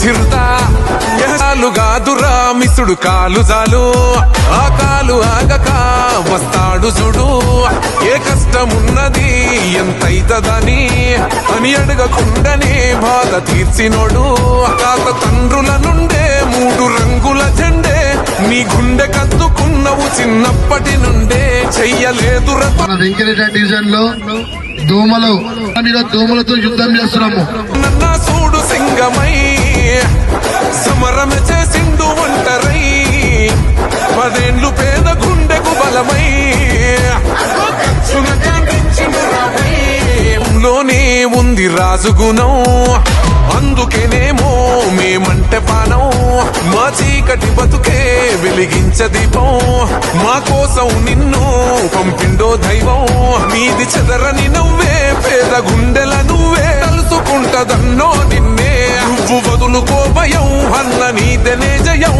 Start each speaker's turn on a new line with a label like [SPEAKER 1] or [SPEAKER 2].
[SPEAKER 1] చిరుతా కాలుగాదురా మిసుడు కాలు జాలు ఆ కాలు ఆగక వస్తాడు చూడు ఏ కష్టమున్నది ఎంతైతదని అని అడగకుండానే బాధ తీర్చినోడు తాత తండ్రుల నుండే 3 రంగుల జెండే నీ గుండె కత్తుకున్నవు చిన్నప్పటి నుండే చెయ్యలేదు
[SPEAKER 2] వెంకటరెడ్డి డివిజన్ లో దోమలతో యుద్ధం చేస్తున్నాము.
[SPEAKER 1] నన్న సూడు సింగమై సమరమ చేసిండు ఒంటరై 10 ఏళ్ళు పేద గుండెకు బలమై లోనే ఉంది రాజుగుణం అందుకేనేమో మేమంటే పానం మా చీకటి బతుకే వెలిగించ దీపం మా కోసం నిన్ను పంపిండో దైవం నీది చెదరని నవ్వే పేద గుండెల నువ్వే తలుసుకుంటదన్నో నిన్నే నువ్వు వదులుకో భయం అన్న నీదనే జయం.